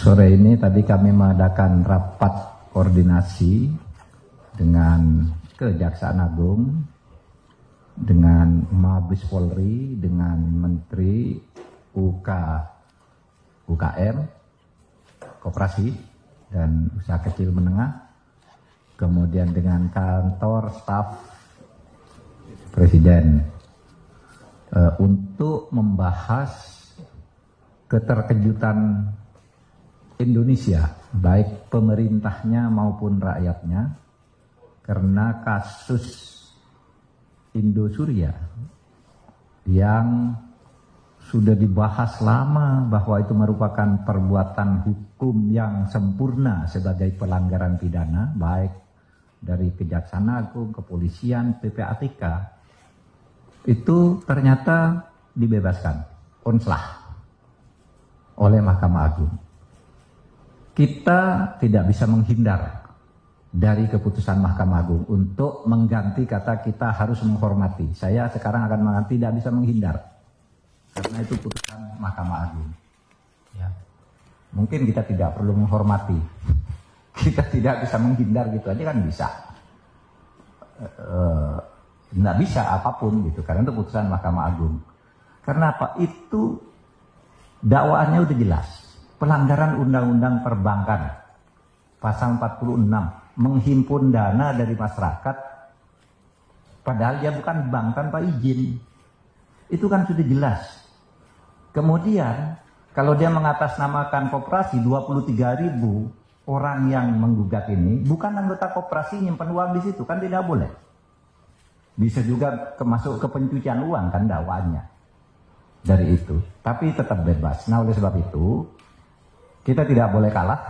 Sore ini tadi kami mengadakan rapat koordinasi dengan Kejaksaan Agung, dengan Mabes Polri, dengan Menteri UKM, Koperasi dan Usaha Kecil Menengah, kemudian dengan kantor staf Presiden untuk membahas keterkejutan Indonesia, baik pemerintahnya maupun rakyatnya, karena kasus Indosuria yang sudah dibahas lama bahwa itu merupakan perbuatan hukum yang sempurna sebagai pelanggaran pidana, baik dari Kejaksaan Agung, Kepolisian, PPATK, itu ternyata dibebaskan, onslah oleh Mahkamah Agung. Kita tidak bisa menghindar dari keputusan Mahkamah Agung untuk mengganti kata kita harus menghormati. Saya sekarang akan mengatakan tidak bisa menghindar karena itu putusan Mahkamah Agung. Ya. Mungkin kita tidak perlu menghormati, kita tidak bisa menghindar gitu aja kan bisa. Tidak bisa apapun gitu karena itu putusan Mahkamah Agung. Karena apa? Itu dakwaannya udah jelas. Pelanggaran Undang-Undang Perbankan pasal 46, menghimpun dana dari masyarakat padahal dia bukan bank tanpa izin. Itu kan sudah jelas. Kemudian kalau dia mengatasnamakan koperasi, 23.000 orang yang menggugat ini bukan anggota koperasi nyimpen uang di situ, kan tidak boleh. Bisa juga masuk ke pencucian uang kan dakwaannya dari itu, tapi tetap bebas. Nah, oleh sebab itu kita tidak boleh kalah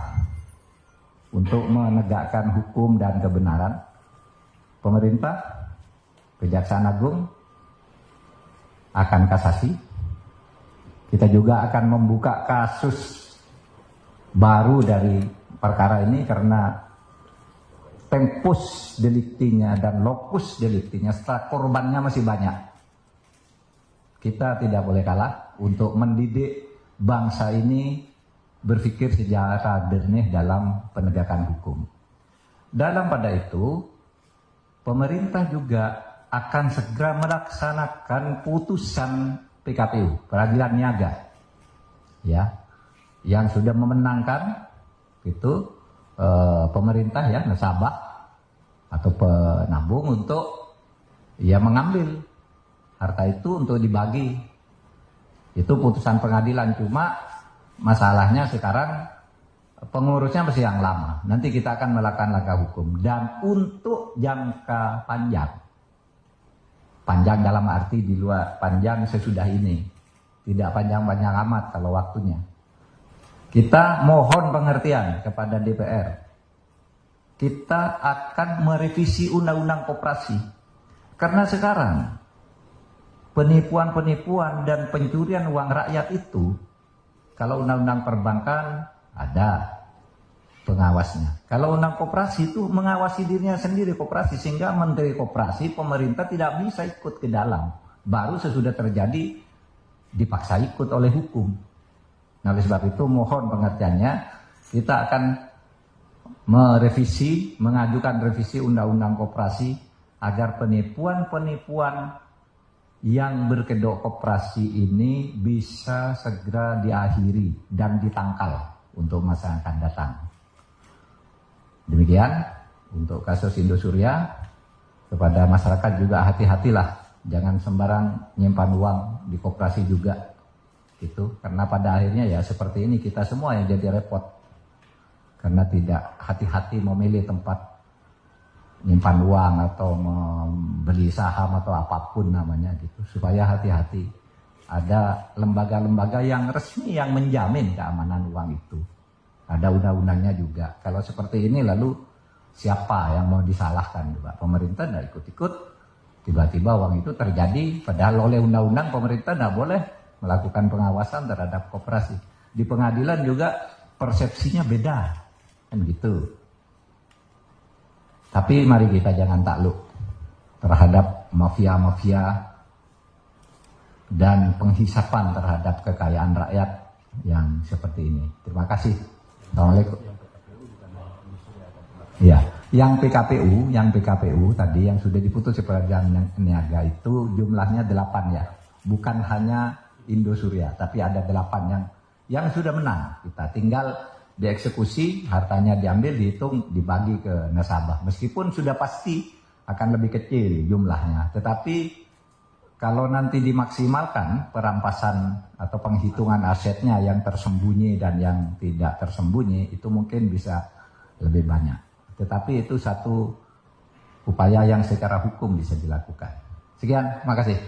untuk menegakkan hukum dan kebenaran. Pemerintah, Kejaksaan Agung akan kasasi. Kita juga akan membuka kasus baru dari perkara ini karena tempus deliktinya dan lokus deliktinya setelah korbannya masih banyak. Kita tidak boleh kalah untuk mendidik bangsa ini berpikir secara jernih dalam penegakan hukum. Dalam pada itu, pemerintah juga akan segera melaksanakan putusan PKPU, Peradilan Niaga, ya, yang sudah memenangkan itu pemerintah ya, nasabah atau penabung untuk ya mengambil harta itu untuk dibagi. Itu putusan pengadilan, cuma masalahnya sekarang pengurusnya masih yang lama. Nanti kita akan melakukan langkah hukum. Dan untuk jangka panjang, panjang dalam arti di luar panjang sesudah ini, tidak panjang-panjang amat kalau waktunya, kita mohon pengertian kepada DPR. Kita akan merevisi Undang-Undang Koperasi. Karena sekarang penipuan-penipuan dan pencurian uang rakyat itu, kalau Undang-Undang Perbankan ada pengawasnya. Kalau Undang Koperasi itu mengawasi dirinya sendiri koperasi, sehingga Menteri Koperasi, pemerintah tidak bisa ikut ke dalam. Baru sesudah terjadi dipaksa ikut oleh hukum. Nah, oleh sebab itu mohon pengertiannya, kita akan mengajukan revisi Undang-Undang Koperasi agar penipuan-penipuan yang berkedok koperasi ini bisa segera diakhiri dan ditangkal untuk masa yang akan datang. Demikian untuk kasus Indosuria. Kepada masyarakat juga hati-hatilah, jangan sembarang nyimpan uang di koperasi juga. Itu karena pada akhirnya ya seperti ini, kita semua yang jadi repot karena tidak hati-hati memilih tempat nyimpan uang atau membeli saham atau apapun namanya gitu, supaya hati-hati. Ada lembaga-lembaga yang resmi yang menjamin keamanan uang itu. Ada undang-undangnya juga. Kalau seperti ini lalu siapa yang mau disalahkan juga? Pemerintah tidak ikut-ikut, tiba-tiba uang itu terjadi, padahal oleh undang-undang pemerintah tidak boleh melakukan pengawasan terhadap koperasi. Di pengadilan juga persepsinya beda, kan gitu. Tapi mari kita jangan takluk terhadap mafia-mafia dan penghisapan terhadap kekayaan rakyat yang seperti ini. Terima kasih. Assalamualaikum. Ya, yang PKPU tadi yang sudah diputus di peradilan niaga itu jumlahnya 8 ya. Bukan hanya Indosuria, tapi ada 8 yang sudah menang. Kita tinggal dieksekusi, hartanya diambil, dihitung, dibagi ke nasabah. Meskipun sudah pasti akan lebih kecil jumlahnya, tetapi kalau nanti dimaksimalkan perampasan atau penghitungan asetnya yang tersembunyi dan yang tidak tersembunyi, itu mungkin bisa lebih banyak. Tetapi itu satu upaya yang secara hukum bisa dilakukan. Sekian, terima kasih.